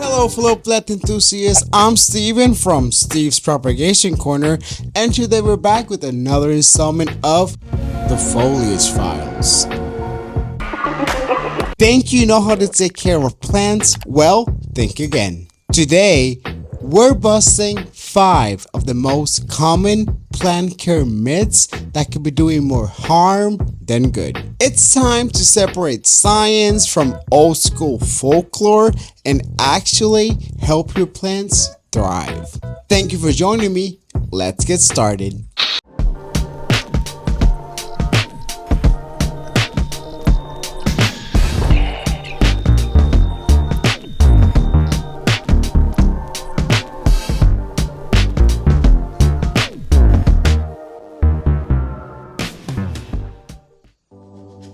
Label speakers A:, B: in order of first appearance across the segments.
A: Hello fellow plant enthusiasts, I'm Steven from Steve's Propagation Corner, and today we're back with another installment of the Foliage Files. Think you know how to take care of plants? Well, think again. Today, we're busting 5 of the most common plant care myths that could be doing more harm than good. It's time to separate science from old school folklore and actually help your plants thrive. Thank you for joining me. Let's get started.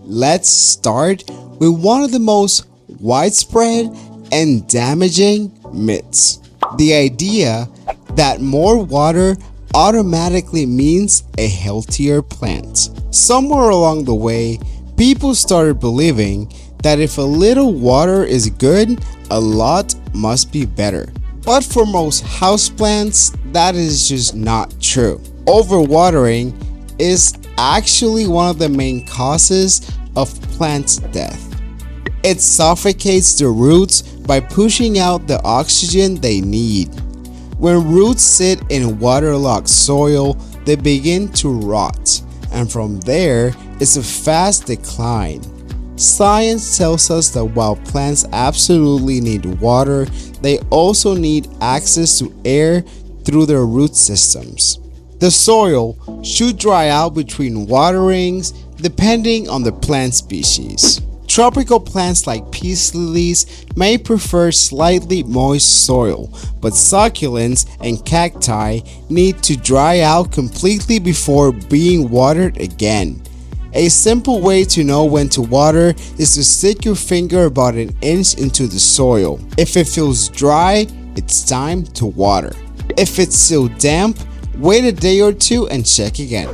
A: Let's start with one of the most widespread and damaging myths. The idea that more water automatically means a healthier plant. Somewhere along the way, people started believing that if a little water is good, a lot must be better. But for most houseplants, that is just not true. Overwatering is actually one of the main causes of plant death. It suffocates the roots by pushing out the oxygen they need. When roots sit in waterlogged soil, they begin to rot, and from there it's a fast decline. Science tells us that while plants absolutely need water, they also need access to air through their root systems. The soil should dry out between waterings depending on the plant species. Tropical plants like peace lilies may prefer slightly moist soil, but succulents and cacti need to dry out completely before being watered again. A simple way to know when to water is to stick your finger about an inch into the soil. If it feels dry, it's time to water. If it's still damp, wait a day or two and check again.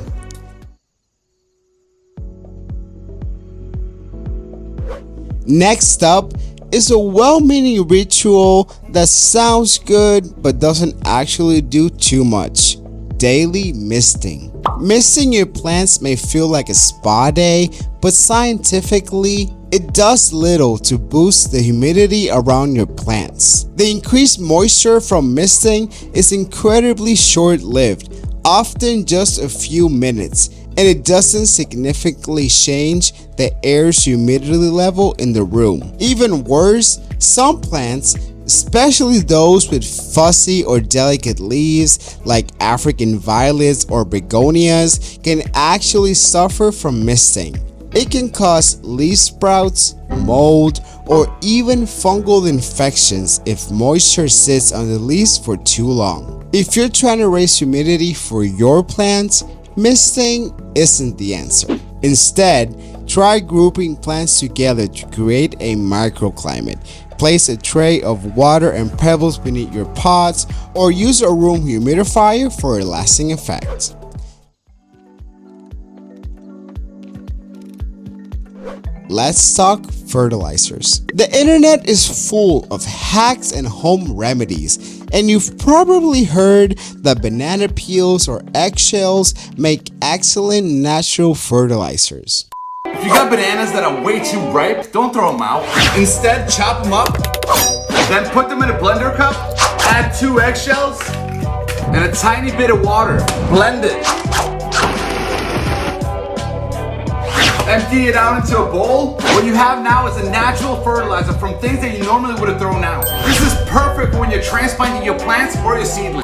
A: Next up is a well-meaning ritual that sounds good but doesn't actually do too much. Daily misting. Misting your plants may feel like a spa day, but scientifically, it does little to boost the humidity around your plants. The increased moisture from misting is incredibly short-lived, often just a few minutes, and it doesn't significantly change the air's humidity level in the room. Even worse, some plants, especially those with fuzzy or delicate leaves like African violets or begonias, can actually suffer from misting. It can cause leaf sprouts, mold, or even fungal infections if moisture sits on the leaves for too long. If you're trying to raise humidity for your plants, misting isn't the answer. Instead, try grouping plants together to create a microclimate. Place a tray of water and pebbles beneath your pots, or use a room humidifier for a lasting effect. Let's talk fertilizers. The internet is full of hacks and home remedies, and you've probably heard that banana peels or eggshells make excellent natural fertilizers.
B: If you got bananas that are way too ripe, don't throw them out. Instead, chop them up, then put them in a blender cup, add 2 eggshells, and a tiny bit of water. Blend it. Empty it out into a bowl. What you have now is a natural fertilizer from things that you normally would have thrown out. This is perfect when you're transplanting your plants or your seedlings.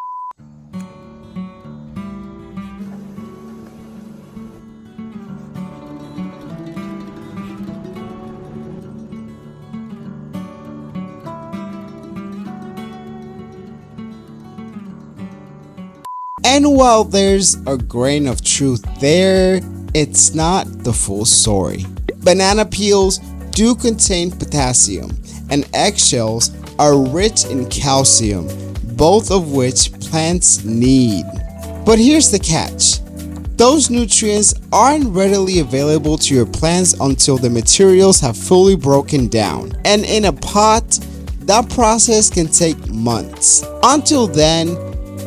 A: And while there's a grain of truth there, it's not the full story. Banana peels do contain potassium, and eggshells are rich in calcium, both of which plants need. But here's the catch. Those nutrients aren't readily available to your plants until the materials have fully broken down. And in a pot, that process can take months. Until then,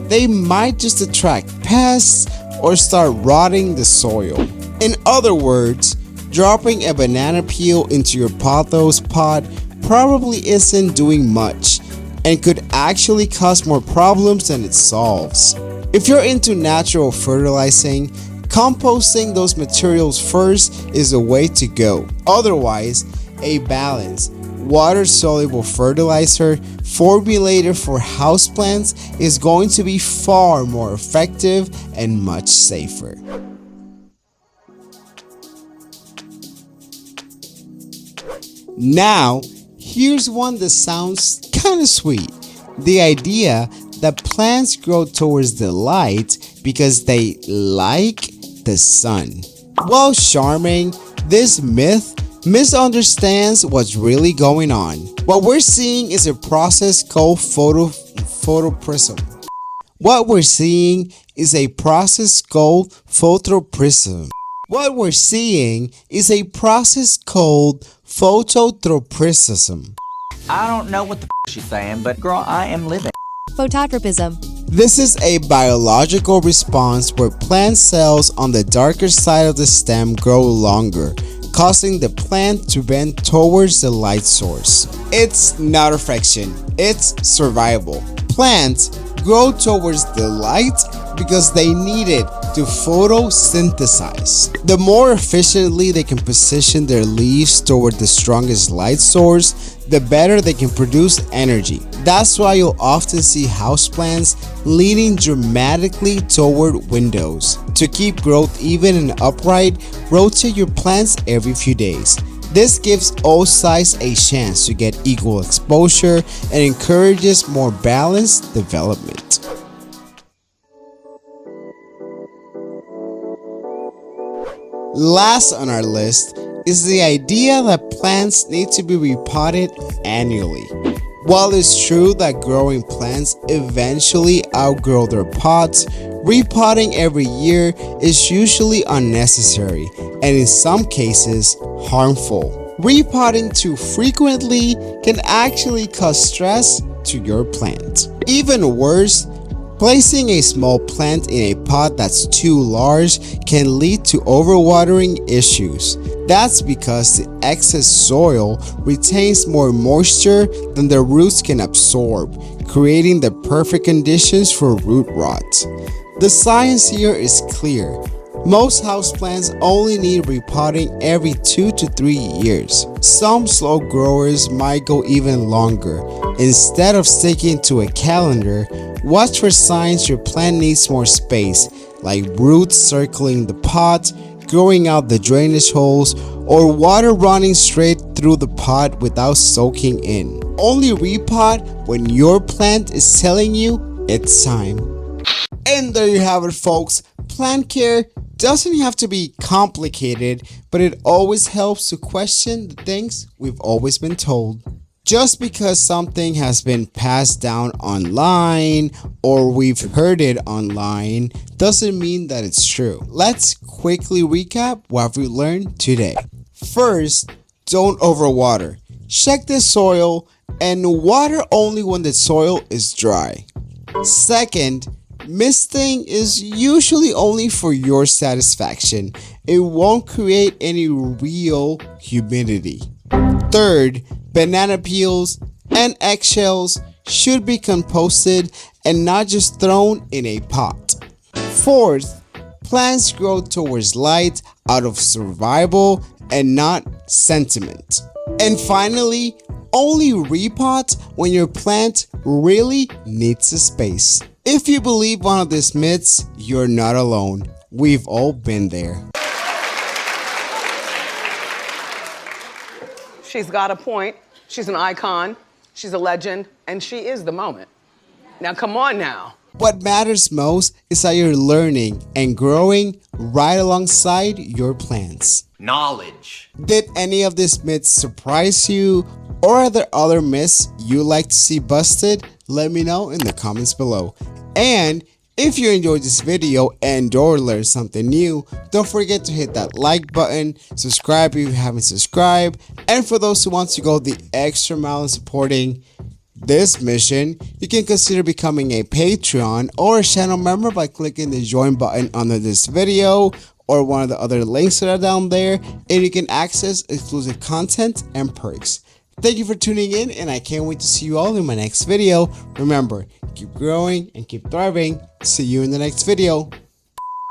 A: they might just attract pests or start rotting the soil. In other words, dropping a banana peel into your pothos pot probably isn't doing much and could actually cause more problems than it solves. If you're into natural fertilizing, composting those materials first is the way to go. Otherwise, a balanced, water-soluble fertilizer formulated for houseplants is going to be far more effective and much safer. Now, here's one that sounds kinda sweet. The idea that plants grow towards the light because they like the sun. While charming, this myth misunderstands what's really going on. What we're seeing is a process called photoprism. What we're seeing is a process called photoprism. What we're seeing is a process called phototropism.
C: I don't know what the she's saying, but girl, I am living.
D: Phototropism.
A: This is a biological response where plant cells on the darker side of the stem grow longer, causing the plant to bend towards the light source. It's not affection, it's survival. Plants grow towards the light because they need it to photosynthesize. The more efficiently they can position their leaves toward the strongest light source, the better they can produce energy. That's why you'll often see houseplants leaning dramatically toward windows. To keep growth even and upright, rotate your plants every few days. This gives all sizes a chance to get equal exposure and encourages more balanced development. Last on our list is the idea that plants need to be repotted annually. While it's true that growing plants eventually outgrow their pots, repotting every year is usually unnecessary and in some cases harmful. Repotting too frequently can actually cause stress to your plant. Even worse, placing a small plant in a pot that's too large can lead to overwatering issues. That's because the excess soil retains more moisture than the roots can absorb, creating the perfect conditions for root rot. The science here is clear. Most houseplants only need repotting every 2 to 3 years. Some slow growers might go even longer. Instead of sticking to a calendar, watch for signs your plant needs more space, like roots circling the pot, growing out the drainage holes, or water running straight through the pot without soaking in. Only repot when your plant is telling you it's time. And there you have it, folks. Plant care doesn't have to be complicated, but it always helps to question the things we've always been told. Just because something has been passed down online or we've heard it online doesn't mean that it's true. Let's quickly recap what we learned today. First, don't overwater. Check the soil and water only when the soil is dry. Second, misting is usually only for your satisfaction. It won't create any real humidity. Third, banana peels and eggshells should be composted and not just thrown in a pot. Fourth, plants grow towards light out of survival and not sentiment. And finally, only repot when your plant really needs a space. If you believe one of these myths, you're not alone. We've all been there.
E: She's got a point. She's an icon. She's a legend. And she is the moment. Now, come on now.
A: What matters most is that you're learning and growing right alongside your plants.
C: Knowledge.
A: Did any of these myths surprise you? Or are there other myths you'd like to see busted? Let me know in the comments below. And if you enjoyed this video and or learned something new, don't forget to hit that like button, subscribe if you haven't subscribed, and for those who want to go the extra mile in supporting, this mission, you can consider becoming a Patreon or a channel member by clicking the join button under this video or one of the other links that are down there, and you can access exclusive content and perks. Thank you for tuning in, and I can't wait to see you all in my next video. Remember, keep growing and keep thriving. See you in the next video.